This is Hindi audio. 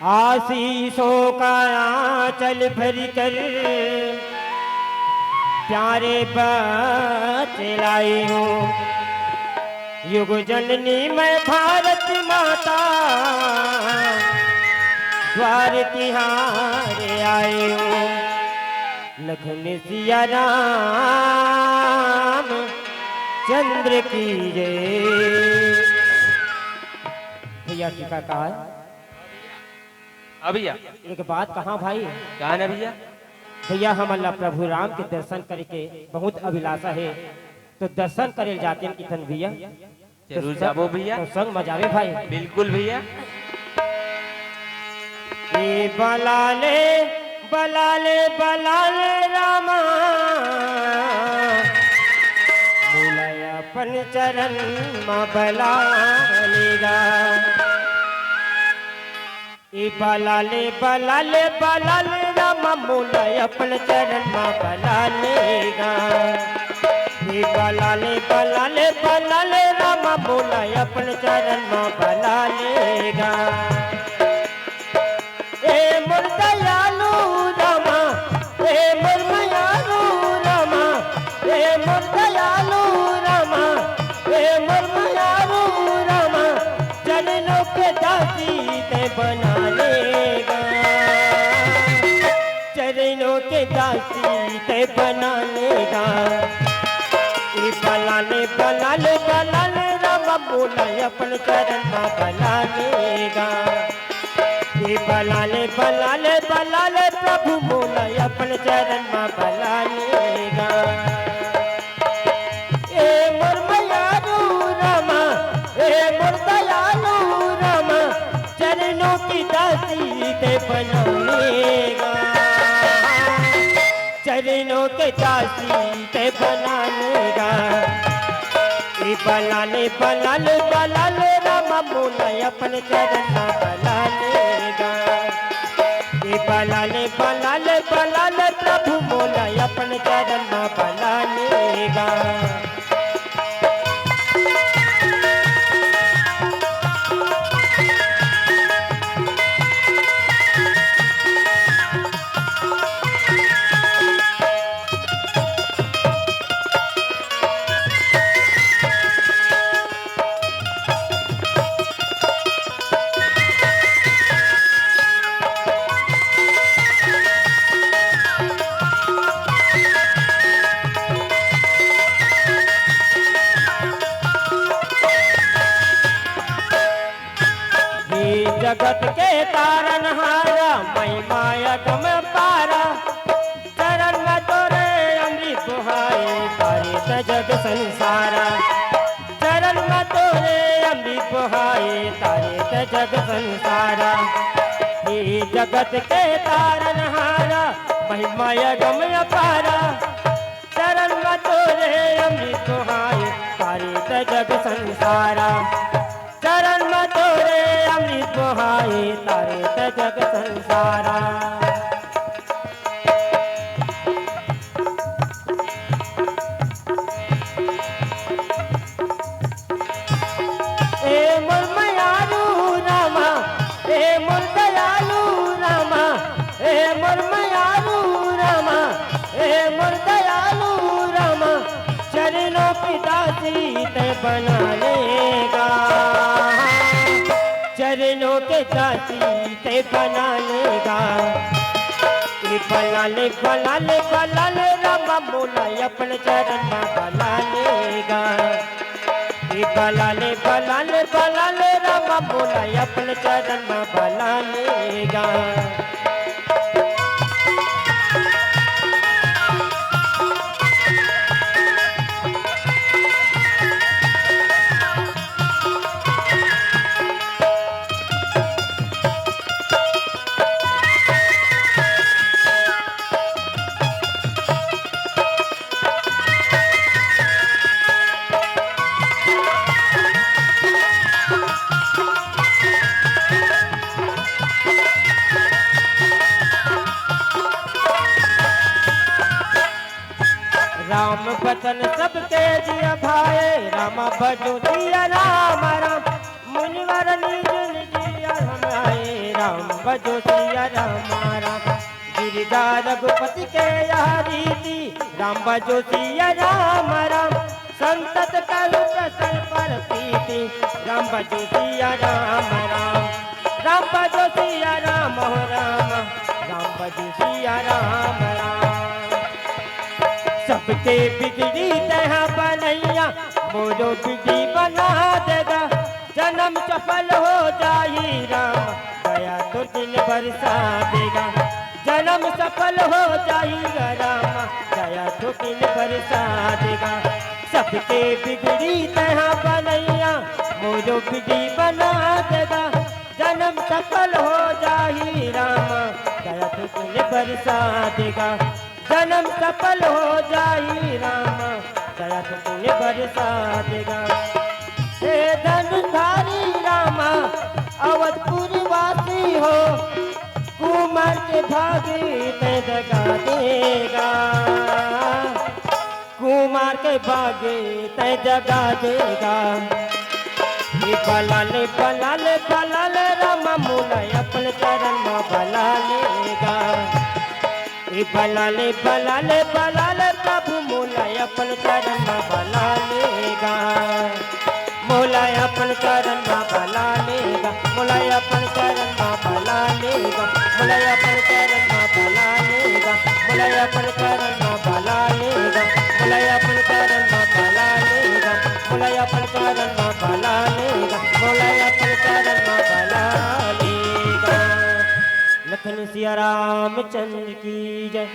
आशीषों का आंचल भर कर प्यारे बतलाई हूँ। युग जननी मैं भारत माता द्वार तिहारे आए हूँ। लखन सिया राम चंद्र की जय। भैया टीका कहा है। भैया एक बात कहा भाई, क्या है ना भैया? भैया हम अल्लाह प्रभु राम के दर्शन करके बहुत अभिलाषा है, तो दर्शन करे जाते हैं कितन भैया। जरूर जाबो भैया, तो संग मजावे भाई। बिल्कुल भैया। ये बलाले बलाले बलाले रामा बुलाय अपन चरण में बलालेगा। ये बलाले बलाले बलाले रामा बुलाय अपन चरण में बलालेगा। ये बलाले बलाले बलाले रामा बुलाय अपन चरण में बलालेगा। ए मोर दयालु रामा, ए मोर मायालु रामा, ए मोर दयालु रामा, ए मोर मायालु रामा, चरणों के दासी ते बना लेगा। चरणों के दासी ते बना लेगा। ये बलाले बलाले बलाले रामा बुलाय अपन चरण में बना लेगा। ये बलाले बलाले बलाले प्रभु मोला अपन चरण में बलालेगा। ए मोर मायालु रामा, ए मोर दयालु रामा, चरणों की दासी ते बनाएगा। चरणों के दासी ते बनाएगा। ये बलाले बलाले बलाले रामा मोला अपन चरण में बलालेगा। ये बलाले बलाले बलाले प्रभु मोला अपन चरण में बलालेगा। जगत के तारनहारा महिमा तुम पारा। चरण में तोरे अमृत बहाए तारे जग संसारा। चरण में तोरे अमृत बहाए तारे जग संसारा। ये जगत के तारनहारा महिमा तुम पारा। चरण में तोरे अमृत बहाए तारे जग संसारा। चरण में तोरे अमृत बहाए तारे जग संसारा। ए मोर मायालु रामा, ए मोर दयालु रामा, ए मोर मायालु रामा, ए मोर दयालु रामा, चरणों की दासी ते बना लेगा। चरणों के दासी ते बना लेगा। ये बलाले बलाले बलाले रामा मोला अपन चरण में बना लेगा। ये बलाले बलाले बलाले रामा मोला अपन चरण में बना लेगा। राम बचन सबके जिया भाए रामा भजो दिया राम राम मुनिवर निज निज मैया हम आए राम बजो सिया राम राम गिरधार रघुपति के यह रीति राम बजो सिया राम राम संतत करु प्रसन्न पर प्रीति राम बजो सिया राम राम राम बजो सिया राम हो राम राम बजो सिया राम राम सबके बिगड़ी तह बनैया मोरो बिगड़ी बना देगा जन्म सफल हो जाई राम दया तो दिन बरसा देगा जन्म सफल हो जाएगा राम दया तो दिन बरसा देगा सबके बिगड़ी तह बनैया मोरो बिगड़ी बना देगा जन्म सफल हो जाई राम दया तो दिन बरसा देगा जन्म सफल हो जाई राम दया तो दिन बरसा देगा हे धनुधारी रामा अवधपुर वासी हो कुमार के भागे ते जगा देगा कुमार के भागे ते जगा देगा बलाले बलाले बलाले रामा मुलाय अपन चरण में बला लेगा बलाले बलाले बलाले प्रभु मुलाय अपन चरण में बला लेगा मोलाय अपन चरण में बला लेगा मोलाय अपन चरण में बला लेगा मोलाय अपन चरण में बला लेगा मोलाय अपन चरण में बला लेगा मोलाय अपन चरण में बला लेगा मोलाय अपन चरण में बला लेगा मोलाय अपन चरण में बला लेगा लखन सिया रामचंद्र की जय।